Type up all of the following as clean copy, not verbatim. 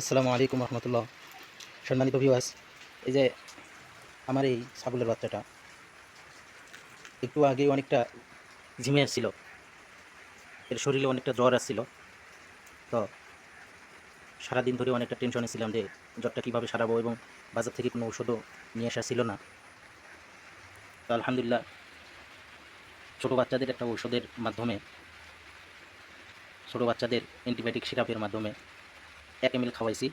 আসসালামু আলাইকুম রহমতুল্লাহ। সম্মানিত ভিউয়ার্স, এই যে আমার এই ছাগলের বাচ্চাটা একটু আগেই অনেকটা ঝিমিয়ে ছিল, এর শরীরে অনেকটা জ্বর আসছিল। তো সারাদিন ধরে অনেকটা টেনশনে ছিলাম যে জ্বরটা কীভাবে সারাবো, এবং বাজার থেকে কোনো ওষুধও নিয়ে আসা ছিল না। তো আলহামদুলিল্লাহ, ছোটো বাচ্চাদের একটা ওষুধের মাধ্যমে, ছোটো বাচ্চাদের অ্যান্টিবায়োটিক সিরাপের মাধ্যমে 1 ml খাওয়াইছি।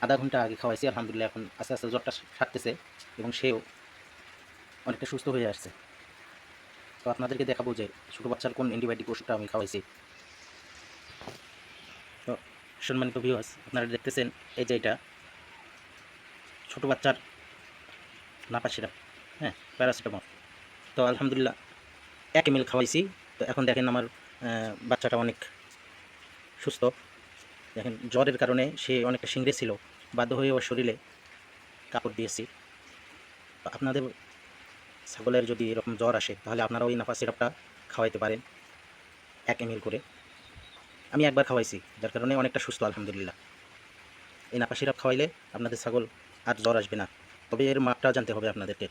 আধা ঘন্টা আগে খাওয়াইছি। আলহামদুলিল্লাহ, এখন আস্তে আস্তে জ্বরটা সারতেছে এবং সেও অনেকটা সুস্থ হয়ে আসছে। তো আপনাদেরকে দেখাবো যে ছোটো বাচ্চার কোন অ্যান্টিবায়োটিক ওষুধটা আমি খাওয়াইছি। তো সম্মানিত ভিউয়ার্স, আপনারা দেখতেছেন এই যে এটা ছোটো বাচ্চার নাপা সিরাপ, হ্যাঁ, প্যারাসিটামল। তো আলহামদুলিল্লাহ 1 ml খাওয়াইছি। তো এখন দেখেন আমার বাচ্চাটা অনেক সুস্থ। দেখেন জ্বরের কারণে সে অনেকটা শিংড়ে ছিল, বাধ্য হয়ে ওর শরীরে কাপড় দিয়েছি। তো আপনাদের ছাগলের যদি এরকম জ্বর আসে তাহলে আপনারা ওই নাপা সিরাপটা খাওয়াইতে পারেন 1 ml করে। আমি একবার খাওয়াইছি, যার কারণে অনেকটা সুস্থ আলহামদুলিল্লাহ। এই নাপা সিরাপ খাওয়াইলে আপনাদের ছাগল আর জ্বর আসবে না। তবে এর মাপটা জানতে হবে আপনাদেরকে,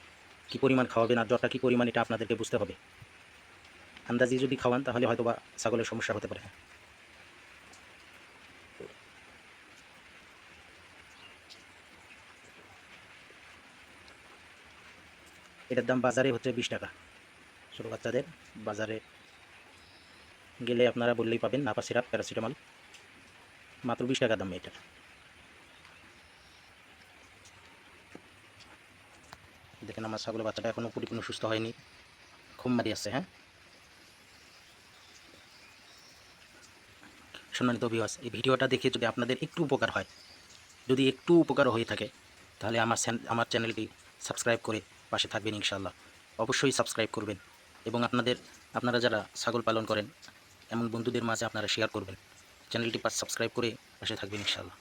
কী পরিমাণ খাওয়াবেন আর জ্বরটা কী পরিমাণ এটা আপনাদেরকে বুঝতে হবে। আন্দাজি যদি খাওয়ান তাহলে হয়তো বা ছাগলের সমস্যা হতে পারে। এটার দাম বাজারে হচ্ছে 20 টাকা। ছোটো বাচ্চাদের বাজারে গেলে আপনারা বললেই পাবেন নাপা সিরাপ প্যারাসিটামল, মাত্র 20 টাকা দাম এটার। দেখেন আমার ছাগলের বাচ্চাটা এখনও পরিপূর্ণ সুস্থ হয়নি, খুব মারি আছে। হ্যাঁ, সম্মানিত ভিউয়ার্স, এই ভিডিওটা দেখে যদি আপনাদের একটু উপকার হয়, যদি একটু উপকার হয়ে থাকে, তাহলে আমার চ্যানেলটি সাবস্ক্রাইব করে পাশে থাকবেন ইনশাআল্লাহ। অবশ্যই সাবস্ক্রাইব করবেন, এবং আপনারা যারা ছাগল পালন করেন এমন বন্ধুদের মাঝে আপনারা শেয়ার করবেন। চ্যানেলটি সাবস্ক্রাইব করে পাশে থাকবেন ইনশাআল্লাহ।